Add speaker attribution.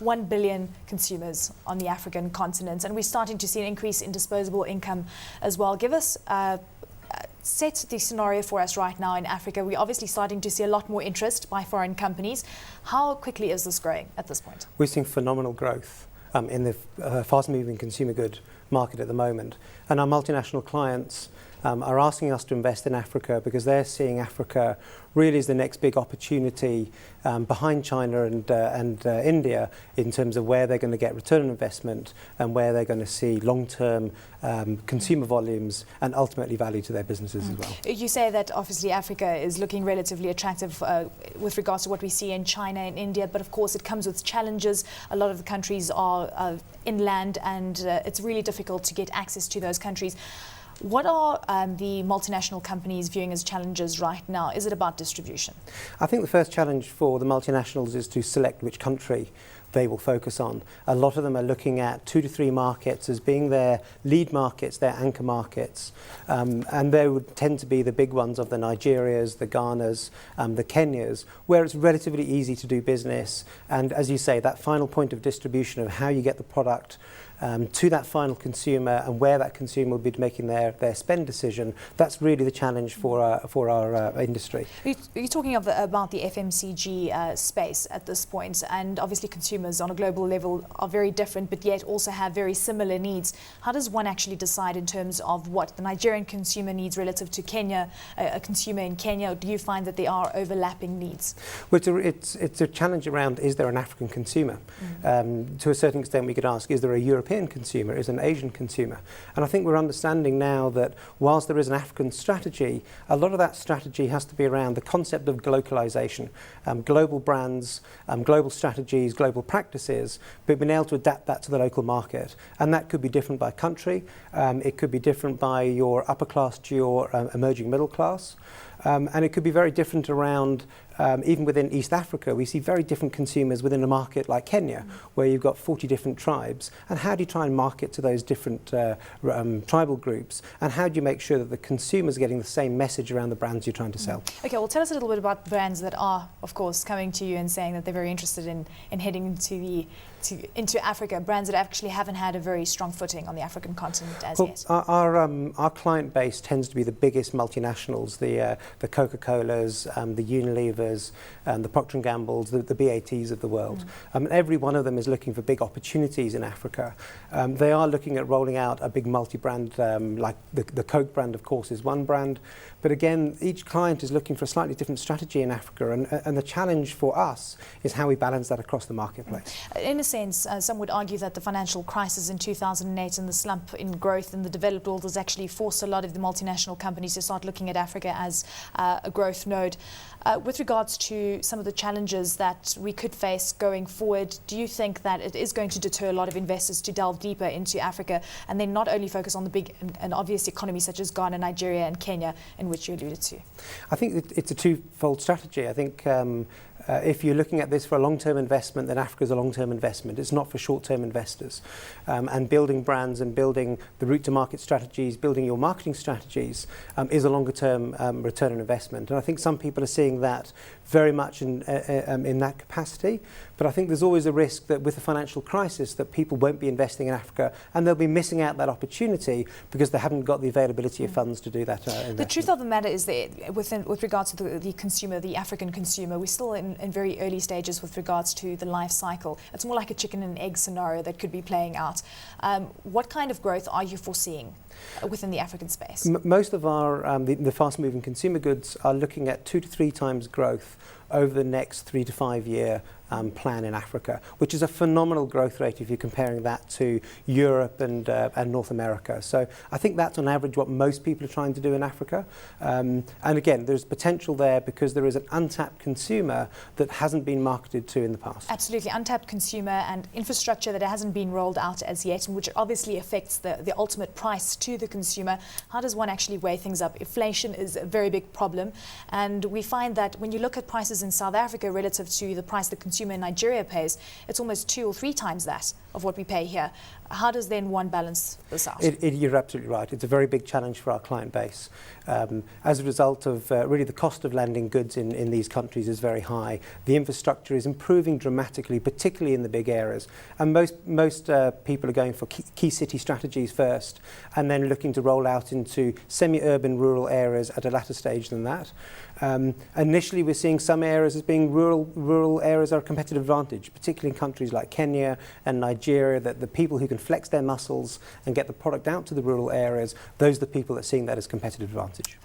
Speaker 1: 1 billion consumers on the African continent, and we're starting to see an increase in disposable income as well. Give us set the scenario for us right now in Africa. We're obviously starting to see a lot more interest by foreign companies. How quickly is this growing at this point?
Speaker 2: We're seeing phenomenal growth in the fast-moving consumer good market at the moment. And our multinational clients are asking us to invest in Africa because they're seeing Africa really as the next big opportunity behind China and India in terms of where they're going to get return on investment and where they're going to see long-term consumer volumes and ultimately value to their businesses as well.
Speaker 1: You say that obviously Africa is looking relatively attractive with regards to what we see in China and India, but of course it comes with challenges. A lot of the countries are inland, and it's really difficult to get access to those countries. What are the multinational companies viewing as challenges right now? Is it about distribution?
Speaker 2: I think the first challenge for the multinationals is to select which country they will focus on. A lot of them are looking at 2 to 3 markets as being their lead markets, their anchor markets. And they would tend to be the big ones of the Nigerias, the Ghanas, the Kenyas, where it's relatively easy to do business. And as you say, that final point of distribution of how you get the product to that final consumer and where that consumer will be making their spend decision, that's really the challenge for our industry.
Speaker 1: You're talking about the FMCG space at this point, and obviously consumers on a global level are very different but yet also have very similar needs. How does one actually decide in terms of what the Nigerian consumer needs relative to Kenya, a consumer in Kenya? Or do you find that there are overlapping needs?
Speaker 2: Well, it's a challenge around, is there an African consumer? To a certain extent we could ask, is there a European consumer, is an Asian consumer? And I think we're understanding now that whilst there is an African strategy, a lot of that strategy has to be around the concept of globalization, global brands, global strategies, global practices, but being able to adapt that to the local market. And that could be different by country, it could be different by your upper class to your emerging middle class. And it could be very different around, even within East Africa, we see very different consumers within a market like Kenya, where you've got 40 different tribes. And how do you try and market to those different tribal groups? And how do you make sure that the consumers are getting the same message around the brands you're trying to sell?
Speaker 1: Okay, well, tell us a little bit about brands that are, of course, coming to you and saying that they're very interested in heading into Africa, brands that actually haven't had a very strong footing on the African continent as yet.
Speaker 2: Our client base tends to be the biggest multinationals, the Coca-Colas, the Unilevers, the Procter & Gamble's, the BATs of the world. Every one of them is looking for big opportunities in Africa. They are looking at rolling out a big multi-brand, like the Coke brand, of course, is one brand. But again, each client is looking for a slightly different strategy in Africa. And the challenge for us is how we balance that across the marketplace.
Speaker 1: In a sense, some would argue that the financial crisis in 2008 and the slump in growth in the developed world has actually forced a lot of the multinational companies to start looking at Africa as a growth node. With regards to some of the challenges that we could face going forward, do you think that it is going to deter a lot of investors to delve deeper into Africa and then not only focus on the big and obvious economies such as Ghana, Nigeria and Kenya, in which you alluded to?
Speaker 2: I think it's a twofold strategy. I think if you're looking at this for a long-term investment, then Africa is a long-term investment. It's not for short-term investors. And building brands and building the route-to-market strategies, building your marketing strategies is a longer-term return on investment. And I think some people are seeing that very much in that capacity. But I think there's always a risk that with the financial crisis that people won't be investing in Africa and they'll be missing out that opportunity because they haven't got the availability of funds to do that investment.
Speaker 1: The truth of the matter is that with regards to the consumer, the African consumer, we're still in very early stages with regards to the life cycle. It's more like a chicken and egg scenario that could be playing out. What kind of growth are you foreseeing within the African space?
Speaker 2: Most of our the fast-moving consumer goods are looking at 2 to 3 times growth over the next 3 to 5 year plan in Africa, which is a phenomenal growth rate if you're comparing that to Europe and North America. So I think that's on average what most people are trying to do in Africa. And again, there's potential there because there is an untapped consumer that hasn't been marketed to in the past.
Speaker 1: Absolutely, untapped consumer and infrastructure that hasn't been rolled out as yet, and which obviously affects the ultimate price to the consumer. How does one actually weigh things up? Inflation is a very big problem, and we find that when you look at prices in South Africa relative to the price the consumer consumer in Nigeria pays, it's almost 2 or 3 times that of what we pay here. How does then one balance this out?
Speaker 2: You're absolutely right. It's a very big challenge for our client base. As a result of really the cost of landing goods in these countries is very high. The infrastructure is improving dramatically, particularly in the big areas. And most people are going for key city strategies first and then looking to roll out into semi-urban rural areas at a latter stage than that. Initially, we're seeing some areas as being rural areas are a competitive advantage, particularly in countries like Kenya and Nigeria, that the people who can flex their muscles and get the product out to the rural areas, those are the people that are seeing that as competitive advantage.